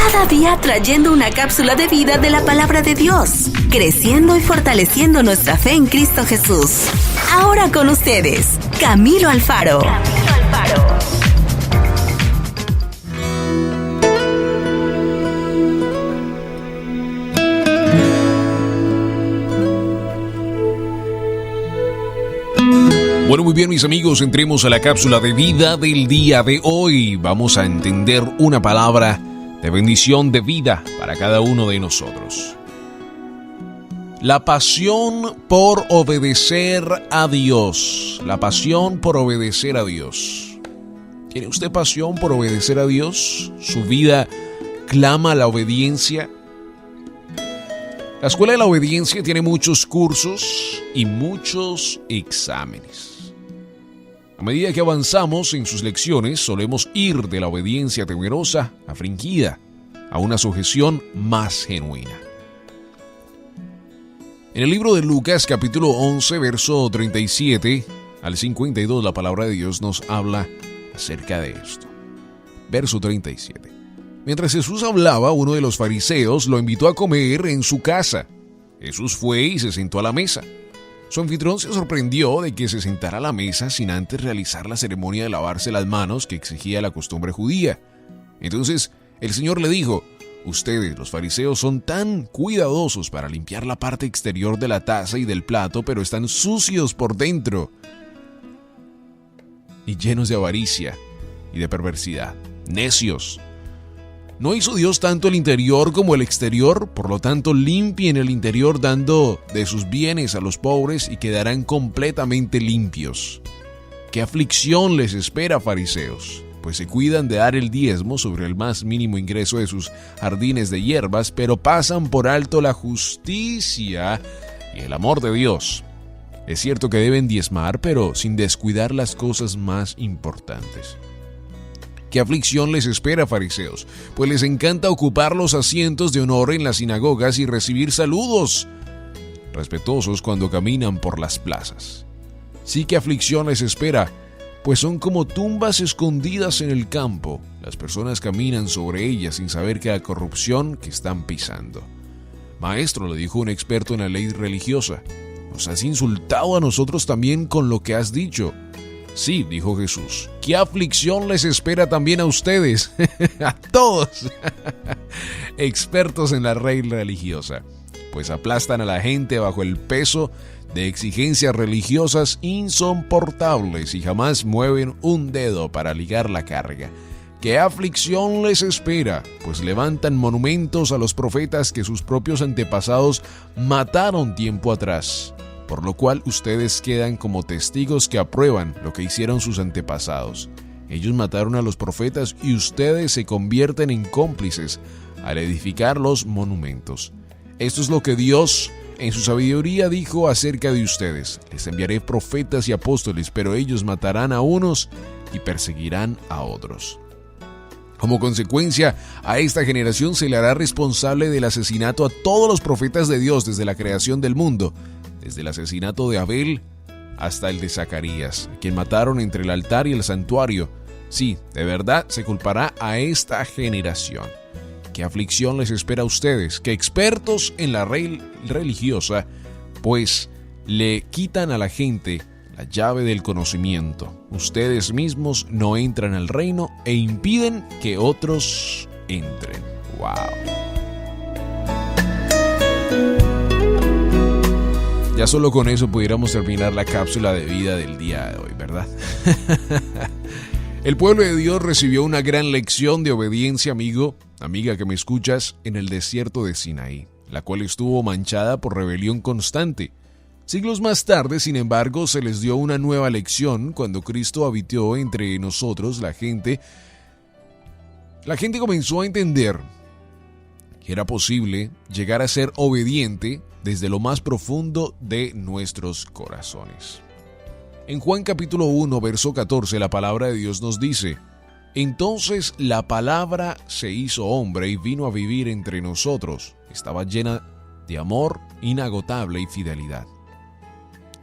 Cada día trayendo una cápsula de vida de la palabra de Dios, creciendo y fortaleciendo nuestra fe en Cristo Jesús. Ahora con ustedes, Camilo Alfaro. Bueno, muy bien, mis amigos, entremos a la cápsula de vida del día de hoy. Vamos a entender una palabra de bendición de vida para cada uno de nosotros. La pasión por obedecer a Dios. La pasión por obedecer a Dios. ¿Tiene usted pasión por obedecer a Dios? ¿Su vida clama la obediencia? La Escuela de la Obediencia tiene muchos cursos y muchos exámenes. A medida que avanzamos en sus lecciones, solemos ir de la obediencia temerosa a fingida, a una sujeción más genuina. En el libro de Lucas, capítulo 11, verso 37 al 52, la palabra de Dios nos habla acerca de esto. Verso 37. Mientras Jesús hablaba, uno de los fariseos lo invitó a comer en su casa. Jesús fue y se sentó a la mesa. Su anfitrión se sorprendió de que se sentara a la mesa sin antes realizar la ceremonia de lavarse las manos que exigía la costumbre judía. Entonces el Señor le dijo: ustedes, los fariseos, son tan cuidadosos para limpiar la parte exterior de la taza y del plato, pero están sucios por dentro y llenos de avaricia y de perversidad. Necios. ¿No hizo Dios tanto el interior como el exterior? Por lo tanto, limpien el interior dando de sus bienes a los pobres y quedarán completamente limpios. ¿Qué aflicción les espera, fariseos? Pues se cuidan de dar el diezmo sobre el más mínimo ingreso de sus jardines de hierbas, pero pasan por alto la justicia y el amor de Dios. Es cierto que deben diezmar, pero sin descuidar las cosas más importantes. ¿Qué aflicción les espera, fariseos? Pues les encanta ocupar los asientos de honor en las sinagogas y recibir saludos respetuosos cuando caminan por las plazas. Sí, ¿qué aflicción les espera? Pues son como tumbas escondidas en el campo. Las personas caminan sobre ellas sin saber que la corrupción que están pisando. Maestro, le dijo un experto en la ley religiosa, ¿nos has insultado a nosotros también con lo que has dicho? Sí, dijo Jesús, ¿qué aflicción les espera también a ustedes? A todos, expertos en la ley religiosa, pues aplastan a la gente bajo el peso de exigencias religiosas insoportables y jamás mueven un dedo para ligar la carga. ¿Qué aflicción les espera? Pues levantan monumentos a los profetas que sus propios antepasados mataron tiempo atrás. Por lo cual ustedes quedan como testigos que aprueban lo que hicieron sus antepasados. Ellos mataron a los profetas y ustedes se convierten en cómplices al edificar los monumentos. Esto es lo que Dios en su sabiduría dijo acerca de ustedes. Les enviaré profetas y apóstoles, pero ellos matarán a unos y perseguirán a otros. Como consecuencia, a esta generación se le hará responsable del asesinato a todos los profetas de Dios desde la creación del mundo, desde el asesinato de Abel hasta el de Zacarías, a quien mataron entre el altar y el santuario. Sí, de verdad se culpará a esta generación. ¿Qué aflicción les espera a ustedes, que expertos en la ley religiosa, pues le quitan a la gente la llave del conocimiento? Ustedes mismos no entran al reino e impiden que otros entren. ¡Wow! Ya solo con eso pudiéramos terminar la cápsula de vida del día de hoy, ¿verdad? El pueblo de Dios recibió una gran lección de obediencia, amiga que me escuchas, en el desierto de Sinaí, la cual estuvo manchada por rebelión constante. Siglos más tarde, sin embargo, se les dio una nueva lección cuando Cristo habitó entre nosotros. La gente comenzó a entender que era posible llegar a ser obediente desde lo más profundo de nuestros corazones. En Juan capítulo 1, verso 14, la palabra de Dios nos dice: entonces la palabra se hizo hombre y vino a vivir entre nosotros. Estaba llena de amor inagotable y fidelidad.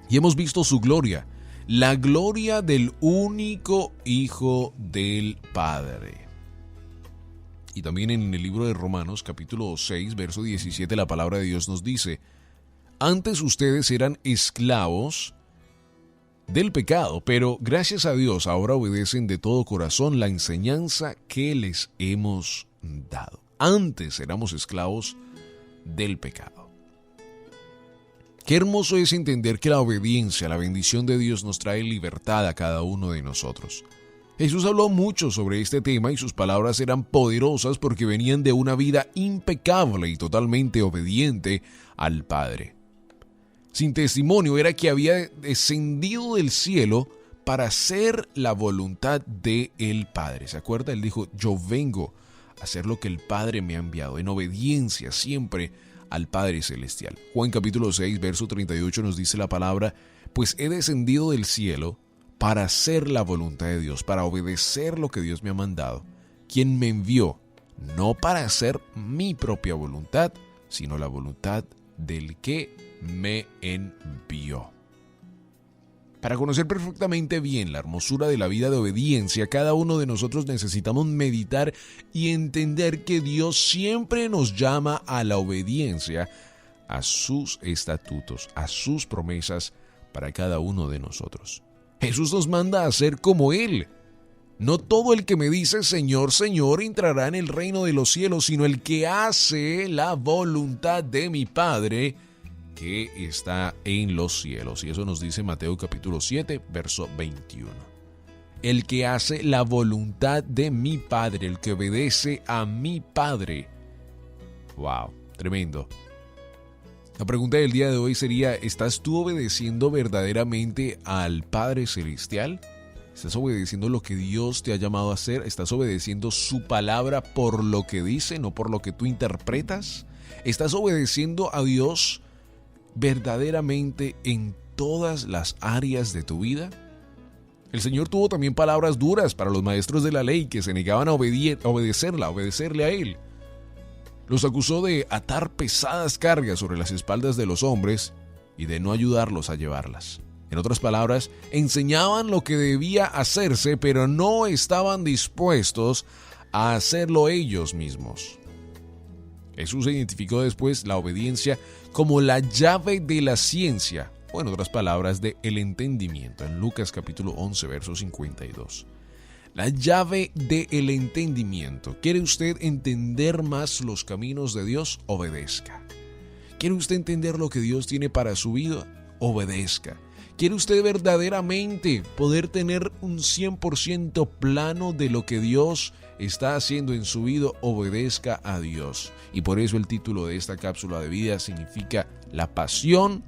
Y hemos visto su gloria, la gloria del único Hijo del Padre. Y también en el libro de Romanos, capítulo 6, verso 17, la palabra de Dios nos dice: antes ustedes eran esclavos del pecado, pero gracias a Dios ahora obedecen de todo corazón la enseñanza que les hemos dado. Antes éramos esclavos del pecado. Qué hermoso es entender que la obediencia, la bendición de Dios nos trae libertad a cada uno de nosotros. Jesús habló mucho sobre este tema y sus palabras eran poderosas porque venían de una vida impecable y totalmente obediente al Padre. Sin testimonio era que había descendido del cielo para hacer la voluntad del Padre. ¿Se acuerda? Él dijo: yo vengo a hacer lo que el Padre me ha enviado, en obediencia siempre al Padre Celestial. Juan capítulo 6, verso 38 nos dice la palabra: pues he descendido del cielo para hacer la voluntad de Dios, para obedecer lo que Dios me ha mandado, quien me envió, no para hacer mi propia voluntad, sino la voluntad del que me envió. Para conocer perfectamente bien la hermosura de la vida de obediencia, cada uno de nosotros necesitamos meditar y entender que Dios siempre nos llama a la obediencia, a sus estatutos, a sus promesas para cada uno de nosotros. Jesús nos manda a ser como Él. No todo el que me dice Señor, Señor entrará en el reino de los cielos, sino el que hace la voluntad de mi Padre que está en los cielos. Y eso nos dice Mateo capítulo 7, verso 21. El que hace la voluntad de mi Padre, el que obedece a mi Padre. ¡Wow! Tremendo. La pregunta del día de hoy sería: ¿estás tú obedeciendo verdaderamente al Padre Celestial? ¿Estás obedeciendo lo que Dios te ha llamado a hacer? ¿Estás obedeciendo su palabra por lo que dice, no por lo que tú interpretas? ¿Estás obedeciendo a Dios verdaderamente en todas las áreas de tu vida? El Señor tuvo también palabras duras para los maestros de la ley que se negaban a obedecerle a Él. Los acusó de atar pesadas cargas sobre las espaldas de los hombres y de no ayudarlos a llevarlas. En otras palabras, enseñaban lo que debía hacerse, pero no estaban dispuestos a hacerlo ellos mismos. Jesús identificó después la obediencia como la llave de la ciencia, o en otras palabras, de el entendimiento, en Lucas capítulo 11, verso 52. La llave del entendimiento. ¿Quiere usted entender más los caminos de Dios? Obedezca. ¿Quiere usted entender lo que Dios tiene para su vida? Obedezca. ¿Quiere usted verdaderamente poder tener un 100% plano de lo que Dios está haciendo en su vida? Obedezca a Dios. Y por eso el título de esta cápsula de vida significa la pasión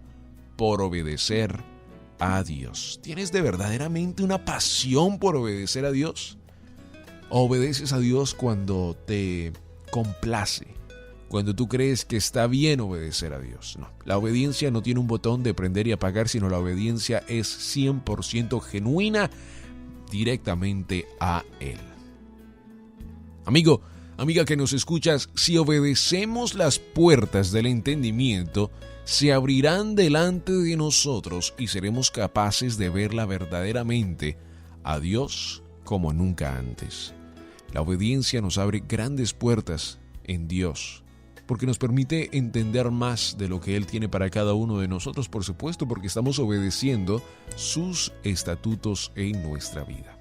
por obedecer a Dios. ¿Tienes de verdaderamente una pasión por obedecer a Dios? ¿O obedeces a Dios cuando te complace? Cuando tú crees que está bien obedecer a Dios. No, la obediencia no tiene un botón de prender y apagar, sino la obediencia es 100% genuina, directamente a Él. Amigo, amiga que nos escuchas, si obedecemos, las puertas del entendimiento se abrirán delante de nosotros y seremos capaces de verla verdaderamente a Dios como nunca antes. La obediencia nos abre grandes puertas en Dios, porque nos permite entender más de lo que Él tiene para cada uno de nosotros, por supuesto, porque estamos obedeciendo sus estatutos en nuestra vida.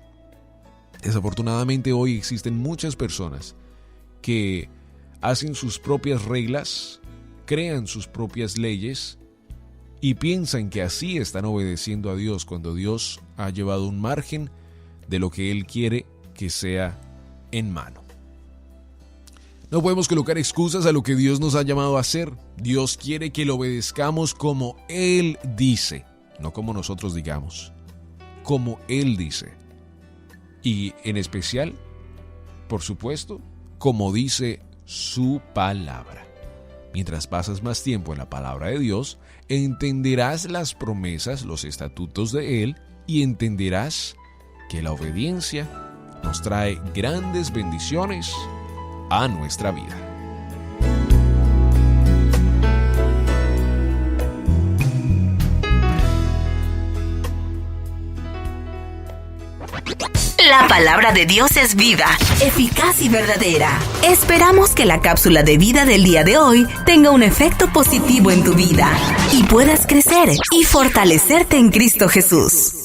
Desafortunadamente hoy existen muchas personas que hacen sus propias reglas, crean sus propias leyes y piensan que así están obedeciendo a Dios, cuando Dios ha llevado un margen de lo que Él quiere que sea en mano. No podemos colocar excusas a lo que Dios nos ha llamado a hacer. Dios quiere que lo obedezcamos como Él dice, no como nosotros digamos, como Él dice. Y en especial, por supuesto, como dice su palabra. Mientras pasas más tiempo en la palabra de Dios, entenderás las promesas, los estatutos de Él, y entenderás que la obediencia nos trae grandes bendiciones a nuestra vida. La palabra de Dios es viva, eficaz y verdadera. Esperamos que la cápsula de vida del día de hoy tenga un efecto positivo en tu vida y puedas crecer y fortalecerte en Cristo Jesús.